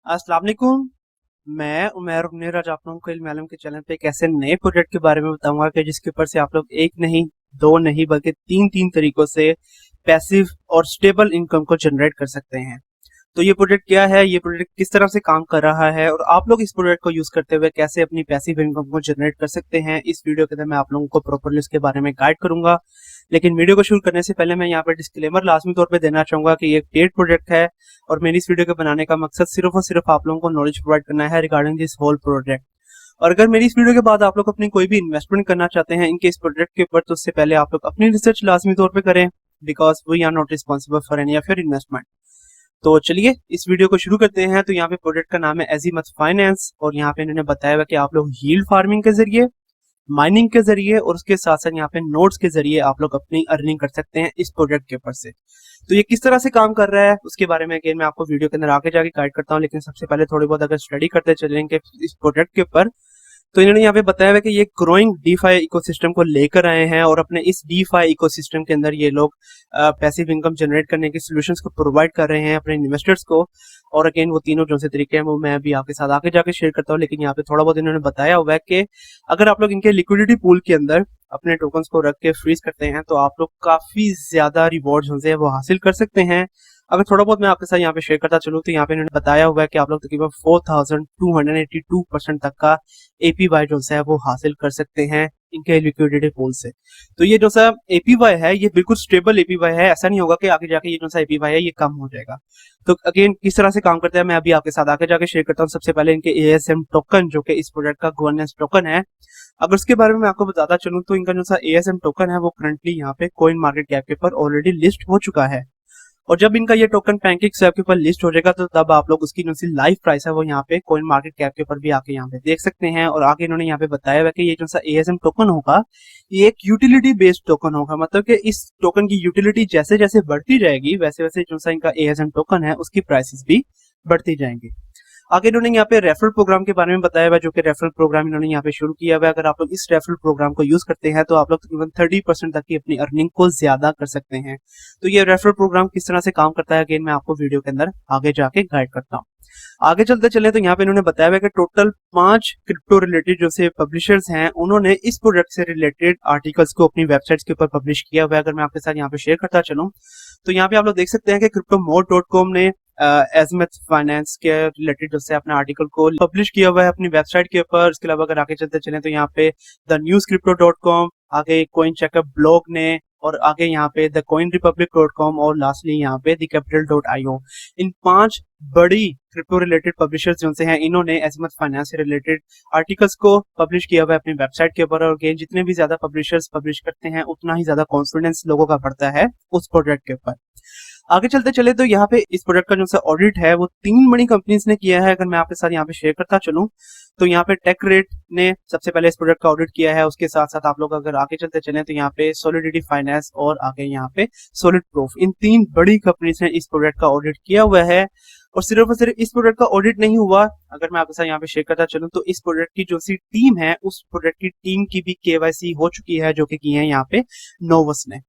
अस्सलाम वालेकुम। मैं उमैर उमनेर आज आप लोगों को इल्म आलम के चैनल पे एक ऐसे नए प्रोजेक्ट के बारे में बताऊंगा कि जिसके ऊपर से आप लोग एक नहीं, दो नहीं, बल्कि तीन तीन तरीकों से पैसिव और स्टेबल इनकम को जनरेट कर सकते हैं। तो ये प्रोजेक्ट क्या है, ये प्रोजेक्ट किस तरह से काम कर रहा है और आप लोग इस प्रोजेक्ट को यूज करते हुए कैसे अपनी पैसिव इनकम को जनरेट कर सकते हैं, इस वीडियो के अंदर मैं आप लोगों को प्रॉपर्ली इसके बारे में गाइड करूंगा। लेकिन वीडियो को शुरू करने से पहले मैं यहाँ पर डिस्क्लेमर लाजमी तौर पे देना चाहूंगा कि ये एक पेड प्रोजेक्ट है और मेरी इस वीडियो के बनाने का मकसद सिर्फ और सिर्फ आप लोगों को नॉलेज प्रोवाइड करना है रिगार्डिंग दिस होल प्रोजेक्ट। और अगर मेरी इस वीडियो के बाद आप लोग अपनी कोई भी इन्वेस्टमेंट करना चाहते हैं इनके इस प्रोजेक्ट के ऊपर, तो उससे पहले आप लोग अपनी रिसर्च लाजमी तौर पर करें, because we are not responsible for any of your investment. तो चलिए इस वीडियो को शुरू करते हैं। तो यहाँ पे प्रोजेक्ट का नाम है एजीमथ फाइनेंस और यहाँ पे इन्होंने बताया हुआ कि आप लोग यील्ड फार्मिंग के जरिए, माइनिंग के जरिए और उसके साथ साथ यहाँ पे नोड्स के जरिए आप लोग अपनी अर्निंग कर सकते हैं इस प्रोजेक्ट के ऊपर से। तो ये किस तरह से काम कर रहा है उसके बारे में अगेन मैं आपको वीडियो के अंदर आगे जाके गाइड करता हूँ, लेकिन सबसे पहले थोड़ी बहुत अगर स्टडी करते चलेंगे इस प्रोजेक्ट के ऊपर, तो इन्होंने यहाँ पे बताया हुआ कि ये ग्रोइंग डीफाई इकोसिस्टम को लेकर आए हैं और अपने इस डीफाई इकोसिस्टम के अंदर ये लोग पैसिव इनकम जनरेट करने के सॉल्यूशंस को प्रोवाइड कर रहे हैं अपने इन्वेस्टर्स को। और अगेन वो तीनों जो से तरीके हैं वो मैं अभी आपके साथ आगे जाके शेयर करता हूँ, लेकिन यहाँ पे थोड़ा बहुत इन्होंने बताया हुआ है कि अगर आप लोग इनके लिक्विडिटी पूल के अंदर अपने टोकन्स को रख के फ्रीज करते हैं तो आप लोग काफी ज्यादा रिवॉर्ड्स जो है वो हासिल कर सकते हैं। अगर थोड़ा बहुत मैं आपके साथ यहाँ पे शेयर करता चलूँ तो यहाँ पे इन्होंने बताया हुआ है कि आप लोग तकरीबन 4282% तक का एपीवाई जो है वो हासिल कर सकते हैं इनके लिक्विडिटी पूल से। तो ये जो सा एपीवाई है ये बिल्कुल स्टेबल एपीवाई है, ऐसा नहीं होगा कि आगे जाके ये जो सा एपीवाई है ये कम हो जाएगा। तो अगेन किस तरह से काम करता है मैं अभी आपके साथ आगे जाके शेयर करता हूँ। सबसे पहले इनके एएसएम टोकन जो कि इस प्रोजेक्ट का गवर्नेंस टोकन है, अगर उसके बारे में मैं आपको बताता चलूँ तो इनका जो सा एएसएम टोकन है वो करंटली यहाँ पे कॉइन मार्केट कैप के ऊपर ऑलरेडी लिस्ट हो चुका है। और जब इनका ये टोकन पैनकेक स्वैप के ऊपर लिस्ट हो जाएगा तो तब आप लोग उसकी जो सी लाइव प्राइस है वो यहाँ पे कॉइन मार्केट कैप के ऊपर भी आके यहाँ पे देख सकते हैं। और आगे इन्होंने यहाँ पे बताया हुआ कि ये जो सा एएसएम टोकन होगा ये एक यूटिलिटी बेस्ड टोकन होगा, मतलब कि इस टोकन की यूटिलिटी जैसे जैसे बढ़ती जाएगी वैसे वैसे जो सा इनका एएसएम टोकन है उसकी प्राइसेस भी बढ़ती जाएंगी। आगे इन्होंने यहाँ पे रेफरल प्रोग्राम के बारे में बताया हुआ, जो कि रेफरल प्रोग्राम इन्होंने यहाँ पे शुरू किया हुआ है। अगर आप लोग इस रेफरल प्रोग्राम को यूज करते हैं तो आप लोग तकरीबन 30% तक की अपनी अर्निंग को ज्यादा कर सकते हैं। तो ये रेफरल प्रोग्राम किस तरह से काम करता है अगेन मैं आपको वीडियो के अंदर आगे जाके गाइड करता हूँ। आगे चलते चले तो यहाँ पे इन्होंने बताया हुआ कि टोटल 5 क्रिप्टो रिलेटेड जो से पब्लिशर्स हैं उन्होंने इस प्रोजेक्ट से रिलेटेड आर्टिकल्स को अपनी वेबसाइट्स के ऊपर पब्लिश किया हुआ है। अगर मैं आपके साथ यहाँ पे शेयर करता चलूँ तो यहाँ पे आप लोग देख सकते हैं कि cryptomore.com ने एज़िमथ फाइनेंस के रिलेटेड जो से अपने आर्टिकल को पब्लिश किया हुआ है अपनी वेबसाइट के ऊपर। इसके अलावा अगर आगे चलते चले तो यहाँ पे द न्यूज क्रिप्टो.com, आगे कॉइन चेकअप ब्लॉग ने, और आगे यहाँ पे द कॉइन रिपब्लिक.com और लास्टली यहाँ पे द कैपिटल.io। इन 5 बड़ी क्रिप्टो रिलेटेड पब्लिशर्स जो से हैं इन्होंने एज़िमथ फाइनेंस से रिलेटेड आर्टिकल्स को पब्लिश किया हुआ है अपनी वेबसाइट के ऊपर। और जितने भी ज्यादा पब्लिशर्स पब्लिश करते हैं उतना ही ज्यादा कॉन्फिडेंस लोगों का बढ़ता है उस प्रोजेक्ट के ऊपर। आगे चलते चले तो यहाँ पे इस प्रोजेक्ट का जो सा ऑडिट है वो 3 बड़ी कंपनीज ने किया है। अगर मैं आपके साथ यहाँ पे शेयर करता चलूं तो यहाँ पे टेकरेट ने सबसे पहले इस प्रोजेक्ट का ऑडिट किया है। उसके साथ साथ आप लोग अगर आगे चलते चले तो यहाँ पे सॉलिडिटी फाइनेंस और आगे यहाँ पे सॉलिड प्रूफ, इन 3 बड़ी कंपनीज ने इस प्रोजेक्ट का ऑडिट किया हुआ है। और सिर्फ इस प्रोजेक्ट का ऑडिट नहीं हुआ, अगर मैं आपके साथ यहाँ पे शेयर करता चलूं तो इस प्रोजेक्ट की जो सी टीम है उस प्रोजेक्ट की टीम की भी केवाईसी हो चुकी है जो कि की है यहाँ पे नोवस ने।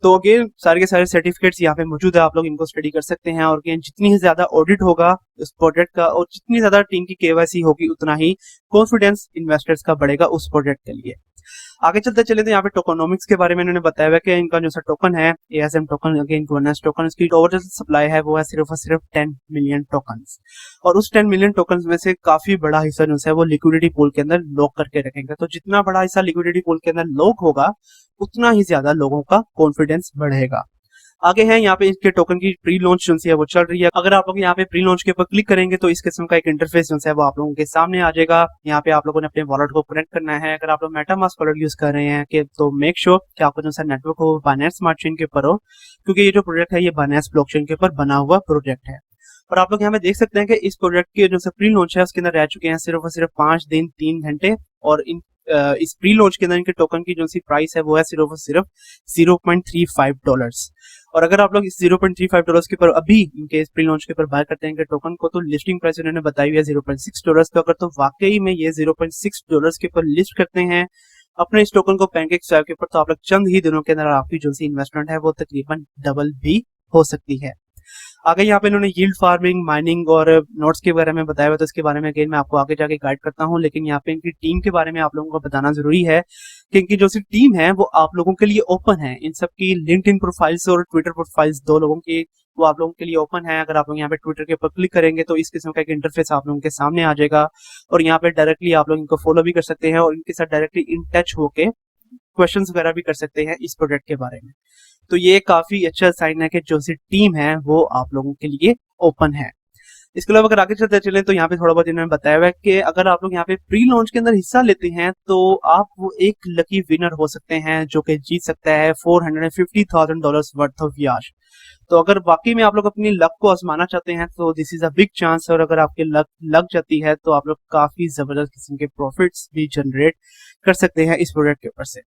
तो अगेन सारे के सारे सर्टिफिकेट्स यहाँ पे मौजूद है, आप लोग इनको स्टडी कर सकते हैं। और अगेन जितनी ही ज्यादा ऑडिट होगा उस प्रोजेक्ट का और जितनी ज्यादा टीम की केवाईसी होगी उतना ही कॉन्फिडेंस इन्वेस्टर्स का बढ़ेगा उस प्रोजेक्ट के लिए। आगे चलते चले तो यहाँ पे टोकनोमिक्स के बारे में इन्होंने बताया हुआ कि इनका जो सा टोकन है ASM token, again governance token, इसकी ओवरऑल सप्लाई है वो है सिर्फ और सिर्फ 10 मिलियन टोकन्स। और उस 10 मिलियन टोकन्स में से काफी बड़ा हिस्सा जो है वो लिक्विडिटी पूल के अंदर लॉक करके रखेंगे। तो जितना बड़ा हिस्सा लिक्विडिटी पूल के अंदर लॉक होगा उतना ही ज्यादा लोगों का कॉन्फिडेंस बढ़ेगा। आगे है यहाँ पे इसके टोकन की प्री लॉन्च जो है वो चल रही है। अगर आप लोग यहाँ पे प्री लॉन्च के ऊपर क्लिक करेंगे तो इस किस्म का एक इंटरफेस जो है वो आप लोगों के सामने आ जाएगा। यहाँ पे आप लोगों ने अपने वॉलेट को कनेक्ट करना है। अगर आप लोग मेटामास्क वॉलेट यूज कर रहे हैं कि तो मेक श्योर कि आपका जो नेटवर्क हो बाइनेंस स्मार्ट चेन के ऊपर हो, क्योंकि ये जो प्रोजेक्ट है ये बाइनेंस ब्लॉकचेन के ऊपर बना हुआ प्रोजेक्ट है। और आप लोग यहाँ पे देख सकते हैं कि इस प्रोजेक्ट के जो प्री लॉन्च है उसके अंदर रह चुके हैं सिर्फ और सिर्फ 5 दिन 3 घंटे। और इस प्री लॉन्च के अंदर इनके टोकन की जो सी प्राइस है वो है सिर्फ और सिर्फ $0.35। और अगर आप लोग इस $0.35 के ऊपर अभी इनके प्री लॉन्च के ऊपर बाय करते हैं इनके टोकन को तो लिस्टिंग प्राइस उन्होंने बताई हुई है $0.6 पे। अगर तो वाकई में ये $0.6 के ऊपर लिस्ट करते हैं अपने इस टोकन को पैनकेक स्वैप के ऊपर तो आप लोग चंद ही दिनों के अंदर आपकी जो सी इन्वेस्टमेंट है वो तकरीबन डबल भी हो सकती है। आगे यहाँ पे इन्होंने यील्ड फार्मिंग, माइनिंग और नोट्स के बारे में बताया हुआ, तो इसके बारे में अगेन मैं आपको आगे जाके गाइड करता हूँ। लेकिन यहाँ पे इनकी टीम के बारे में आप लोगों को बताना जरूरी है कि इनकी जो सी टीम है वो आप लोगों के लिए ओपन है। इन सब की लिंक्डइन प्रोफाइल्स और ट्विटर प्रोफाइल्स 2 लोगों की वो आप लोगों के लिए ओपन है। अगर आप लोग यहाँ पे ट्विटर के ऊपर क्लिक करेंगे तो इस किस्म का एक इंटरफेस आप लोगों के सामने आ जाएगा और यहाँ पे डायरेक्टली आप लोग इनको फॉलो भी कर सकते हैं और इनके साथ डायरेक्टली इन टच होके क्वेश्चंस वगैरह भी कर सकते हैं इस प्रोडक्ट के बारे में। तो ये काफी अच्छा साइन है कि जो सी टीम है वो आप लोगों के लिए ओपन है। इसके अलावा अगर आगे चलते चलें तो यहाँ पे थोड़ा बहुत इन्होंने बताया हुआ है कि अगर आप लोग यहाँ पे प्री लॉन्च के अंदर हिस्सा लेते हैं तो आप वो एक लकी विनर हो सकते हैं जो कि जीत सकता है $450,000 वर्थ ऑफ याश। तो अगर वाकई में आप लोग अपनी लक को आजमाना चाहते हैं तो this is a big chance, और अगर आपकी लक लग जाती है तो आप लोग काफी जबरदस्त किस्म के प्रॉफिट्स भी जनरेट कर सकते हैं इस प्रोडक्ट के ऊपर से।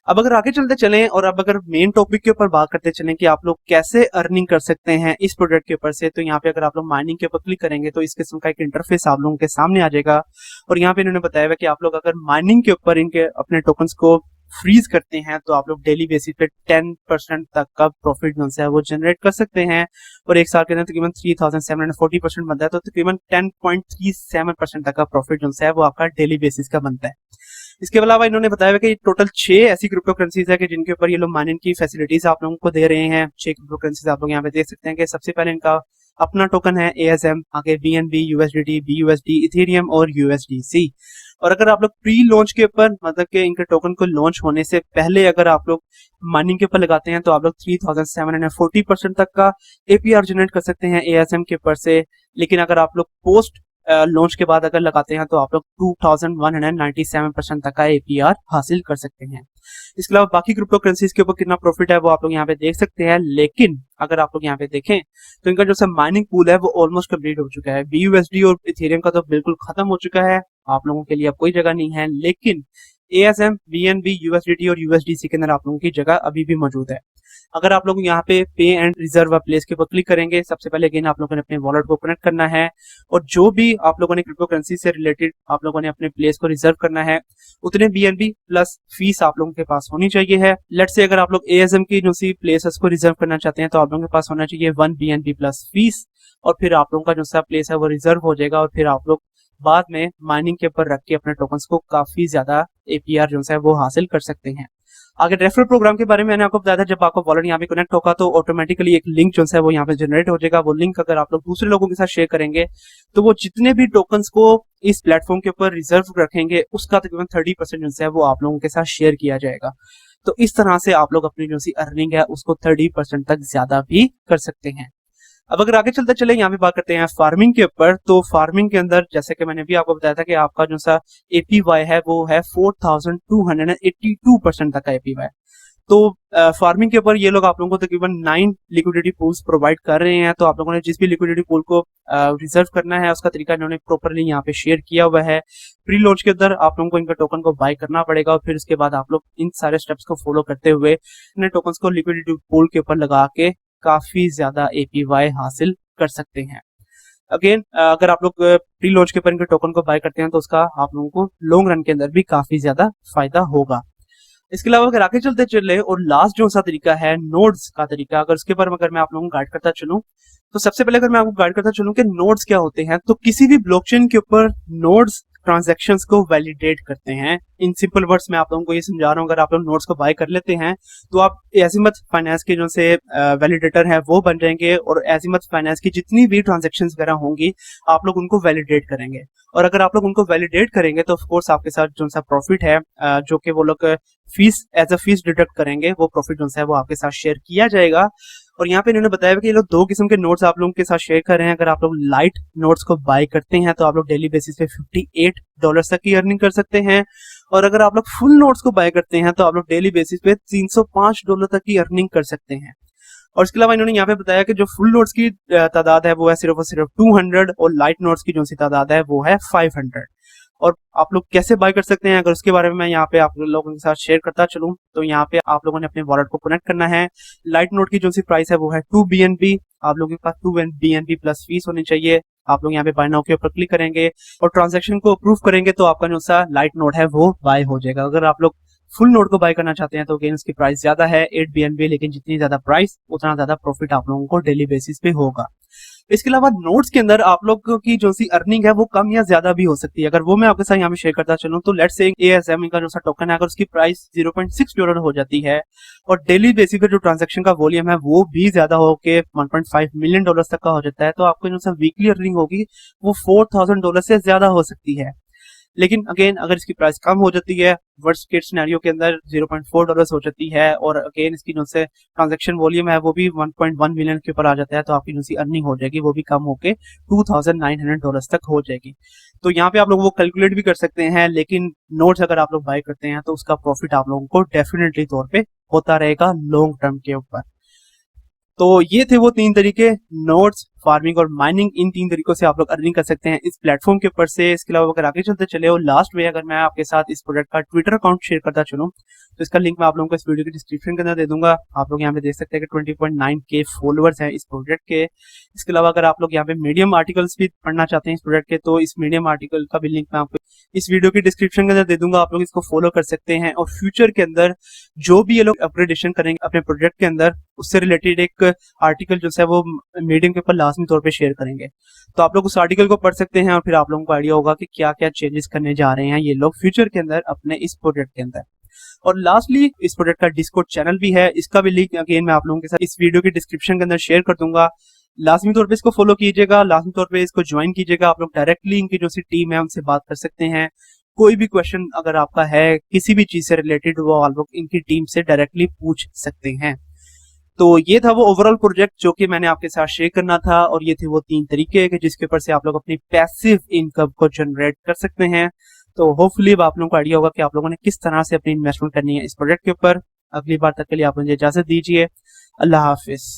अब अगर आगे चलते चलें और अब अगर मेन टॉपिक के ऊपर बात करते चलें कि आप लोग कैसे अर्निंग कर सकते हैं इस प्रोडक्ट के ऊपर से, तो यहाँ पे अगर आप लोग माइनिंग के ऊपर क्लिक करेंगे तो इस किस्म का एक इंटरफेस आप लोगों के सामने आ जाएगा और यहाँ पे इन्होंने बताया हुआ कि आप लोग अगर माइनिंग के ऊपर इनके अपने टोकन्स को फ्रीज करते हैं तो आप लोग डेली बेसिस पे 10% तक का प्रॉफिट जो है वो जनरेट कर सकते हैं और एक साल के अंदर तकरीबन 3740% बनता है, तो तकरीबन 10.37% तक का प्रॉफिट जो है वो आपका डेली बेसिस का बनता है। इसके अलावा इन्होंने बताया कि टोटल 6 ऐसी क्रिप्टो करेंसीज है कि जिनके ऊपर ये लोग माइनिंग की फैसिलिटीज आप लोगों को दे रहे हैं। 6 क्रिप्टो करेंसीज आप लोग यहाँ पे देख सकते हैं कि सबसे पहले इनका अपना टोकन है ASM, आगे BNB, USDT, BUSD, इथेरियम और USDC। और अगर आप लोग प्री लॉन्च के ऊपर मतलब कि इनके टोकन को लॉन्च होने से पहले अगर आप लोग माइनिंग के ऊपर लगाते हैं तो आप लोग 3740% तक का APR जनरेट कर सकते हैं ASM के ऊपर से। लेकिन अगर आप लोग पोस्ट लॉन्च के बाद अगर लगाते हैं तो आप लोग 2197% तक का APR हासिल कर सकते हैं। इसके अलावा बाकी क्रिप्टो करेंसीज के ऊपर कितना प्रॉफिट है वो आप लोग यहाँ पे देख सकते हैं। लेकिन अगर आप लोग यहाँ पे देखें तो इनका जो माइनिंग पूल है वो ऑलमोस्ट कंप्लीट हो चुका है। BUSD और इथेरियम का तो बिल्कुल खत्म हो चुका है, आप लोगों के लिए अब कोई जगह नहीं है। लेकिन ASM, BNB, USDT और USDC के अंदर आप लोगों की जगह अभी भी मौजूद है। अगर आप लोग यहाँ पे पे एंड रिजर्व प्लेस के ऊपर क्लिक करेंगे, सबसे पहले अगेन आप लोगों ने अपने वॉलेट को कनेक्ट करना है और जो भी आप लोगों ने क्रिप्टो करेंसी से रिलेटेड आप लोगों ने अपने प्लेस को रिजर्व करना है उतने BNB प्लस फीस आप लोगों के पास होनी चाहिए है। लेट्स से अगर आप लोग ASM की जो सी प्लेसेस को रिजर्व करना चाहते हैं तो आप लोगों के पास होना चाहिए 1 BNB प्लस फीस और फिर आप लोगों का जो सा प्लेस है वो रिजर्व हो जाएगा और फिर आप लोग बाद में माइनिंग के ऊपर रख के अपने टोकन्स को काफी ज्यादा APR जो है वो हासिल कर सकते हैं। आगे रेफरल प्रोग्राम के बारे में मैंने आपको बताया था, जब आपका वॉलेट यहाँ पे कनेक्ट होगा तो ऑटोमेटिकली एक लिंक जो है वो यहाँ पे जनरेट हो जाएगा। वो लिंक अगर आप लोग दूसरे लोगों के साथ शेयर करेंगे तो वो जितने भी टोकन्स को इस प्लेटफॉर्म के ऊपर रिजर्व रखेंगे उसका तकरीबन 30% जो है वो आप लोगों के साथ शेयर किया जाएगा। तो इस तरह से आप लोग अपनी जो सी अर्निंग है उसको 30% तक ज्यादा भी कर सकते हैं। अब अगर आगे चलते चले यहाँ पे बात करते हैं फार्मिंग के ऊपर, तो फार्मिंग के अंदर जैसे कि मैंने भी आपको बताया था कि आपका जो सा APY है वो है 4282% तक का APY। तो फार्मिंग के ऊपर ये लोग आप लोगों को तकरीबन 9 लिक्विडिटी पूल्स प्रोवाइड कर रहे हैं। तो आप लोगों ने जिस भी लिक्विडिटी पूल को रिजर्व करना है उसका तरीका इन्होंने प्रॉपरली यहाँ पे शेयर किया हुआ है। प्री लॉन्च के अंदर आप लोगों को इनका टोकन को बाय करना पड़ेगा और फिर उसके बाद आप लोग इन सारे स्टेप्स को फॉलो करते हुए इन टोकन्स को लिक्विडिटी पूल के ऊपर लगा के काफी ज्यादा APY हासिल कर सकते हैं। अगेन अगर आप लोग प्री लॉन्च के ऊपर इनके टोकन को बाय करते हैं तो उसका आप लोगों को लॉन्ग रन के अंदर भी काफी ज्यादा फायदा होगा। इसके अलावा अगर आगे चलते चले और लास्ट जो सा तरीका है नोड्स का तरीका, अगर उसके ऊपर अगर मैं आप लोगों को गाइड करता चलूं तो सबसे पहले अगर मैं आपको गाइड करता चलूं कि नोड्स क्या होते हैं, तो किसी भी ब्लॉकचेन के ऊपर नोड्स ट्रांजैक्शंस को वैलिडेट करते हैं। इन सिंपल वर्ड्स में आप लोगों को ये समझा रहा हूँ, अगर आप लोग नोड्स को बाय कर लेते हैं तो आप एजिमथ फाइनेंस के जो से वैलिडेटर है वो बन जाएंगे और एजिमथ फाइनेंस की जितनी भी ट्रांजैक्शंस वगैरह होंगी आप लोग उनको वैलिडेट करेंगे और अगर आप लोग उनको वैलिडेट करेंगे तो ऑफ कोर्स आपके साथ जो सा प्रॉफिट है जो कि वो लोग fees as a fees deduct करेंगे, वो प्रॉफिट जो है वो आपके साथ शेयर किया जाएगा। और यहाँ पे इन्होंने बताया कि ये लोग 2 किस्म के नोट्स आप लोगों के साथ शेयर कर रहे हैं। अगर आप लोग लाइट नोट्स को बाय करते हैं तो आप लोग डेली बेसिस पे $58 तक की अर्निंग कर सकते हैं और अगर आप लोग फुल नोट्स को बाय करते हैं तो आप लोग डेली बेसिस पे $305 तक की अर्निंग कर सकते हैं। और इसके अलावा इन्होंने यहाँ पे बताया कि जो फुल नोट्स की तादाद है वो है सिर्फ और सिर्फ 200 और लाइट नोट्स की जो सी तादाद है वो है 500। और आप लोग कैसे बाय कर सकते हैं अगर उसके बारे में मैं यहाँ पे आप लोगों के साथ शेयर करता चलूं तो यहाँ पे आप लोगों ने अपने वॉलेट को कनेक्ट करना है। लाइट नोट की जो सी प्राइस है वो है 2 BNB, आप लोगों के पास 2 BNB प्लस फीस होनी चाहिए। आप लोग यहाँ पे बाय नाउ के ऊपर क्लिक करेंगे और ट्रांजैक्शन को अप्रूव करेंगे तो आपका जो सा लाइट नोट है वो बाय हो जाएगा। अगर आप लोग फुल नोट को बाय करना चाहते हैं तो अगेन इसकी प्राइस ज्यादा है 8 BNB, लेकिन जितनी ज्यादा प्राइस उतना ज्यादा प्रॉफिट आप लोगों को डेली बेसिस पे होगा। इसके अलावा नोट्स के अंदर आप लोग की जो सी अर्निंग है वो कम या ज्यादा भी हो सकती है। अगर वो मैं आपके साथ यहाँ पे शेयर करता चलूँ तो लेट्स से ASM का जो सा टोकन है अगर उसकी प्राइस $0.6 हो जाती है और डेली बेसिस पे जो ट्रांजेक्शन का वॉल्यूम है वो भी ज्यादा हो के $1.5 मिलियन तक का हो जाता है, तो आपको जो सा वीकली अर्निंग होगी वो $4,000 से ज्यादा हो सकती है। लेकिन अगेन अगर इसकी प्राइस कम हो जाती है, वर्स्ट केस सिनेरियो के अंदर $0.4 हो जाती है और अगेन इसकी जो से ट्रांजैक्शन वॉल्यूम है वो भी 1.1 मिलियन के ऊपर आ जाता है, तो आपकी जो सी अर्निंग हो जाएगी वो भी कम होके $2,900 तक हो जाएगी। तो यहाँ पे आप लोग वो कैलकुलेट भी कर सकते हैं, लेकिन नोट्स अगर आप लोग बाय करते हैं तो उसका प्रॉफिट आप लोगों को डेफिनेटली तौर पे होता रहेगा लॉन्ग टर्म के ऊपर। तो ये थे वो 3 तरीके, नोट्स, फार्मिंग और माइनिंग। इन 3 तरीकों से आप लोग अर्निंग कर सकते हैं इस प्लेटफॉर्म के ऊपर से। इसके अलावा अगर आगे चलते चले और लास्ट में अगर मैं आपके साथ इस प्रोडक्ट का ट्विटर अकाउंट शेयर करता चलूं तो इसका लिंक मैं आप लोगों को इस वीडियो के डिस्क्रिप्शन के अंदर दे दूंगा। आप लोग यहाँ पे देख सकते हैं कि 20.9K फॉलोअर्स हैं इस प्रोडक्ट के। इसके अलावा अगर आप लोग यहाँ पे मीडियम आर्टिकल्स भी पढ़ना चाहते हैं इस प्रोडक्ट के तो इस मीडियम आर्टिकल का भी लिंक मैं आपको इस वीडियो के डिस्क्रिप्शन के अंदर दे दूंगा। आप लोग इसको फॉलो कर सकते हैं और फ्यूचर के अंदर जो भी ये लोग अपग्रेडेशन करेंगे अपने प्रोजेक्ट के अंदर उससे रिलेटेड एक आर्टिकल जो है वो मीडियम के ऊपर लाजमी तौर पे शेयर करेंगे, तो आप लोग उस आर्टिकल को पढ़ सकते हैं और फिर आप लोगों को आइडिया होगा कि क्या क्या चेंजेस करने जा रहे हैं ये लोग फ्यूचर के अंदर अपने इस प्रोजेक्ट के अंदर। और लास्टली इस प्रोजेक्ट का डिस्कॉर्ड चैनल भी है, इसका भी लिंक अगेन मैं आप लोगों के साथ इस वीडियो के डिस्क्रिप्शन के अंदर शेयर कर दूंगा। लाजमी तौर पे इसको फॉलो कीजिएगा, लाजमी तौर पे इसको ज्वाइन कीजिएगा। आप लोग डायरेक्टली इनकी जो सी टीम है उनसे बात कर सकते हैं। कोई भी क्वेश्चन अगर आपका है किसी भी चीज से रिलेटेड वो आप लोग इनकी टीम से डायरेक्टली पूछ सकते हैं। तो ये था वो ओवरऑल प्रोजेक्ट जो कि मैंने आपके साथ शेयर करना था और ये थे वो 3 तरीके कि जिसके ऊपर से आप लोग अपनी पैसिव इनकम को जनरेट कर सकते हैं। तो होपफुली अब आप लोगों को आइडिया होगा कि आप लोगों ने किस तरह से अपनी इन्वेस्टमेंट करनी है इस प्रोजेक्ट के ऊपर। अगली बार तक के लिए आप मुझे इजाजत दीजिए। अल्लाह हाफिज।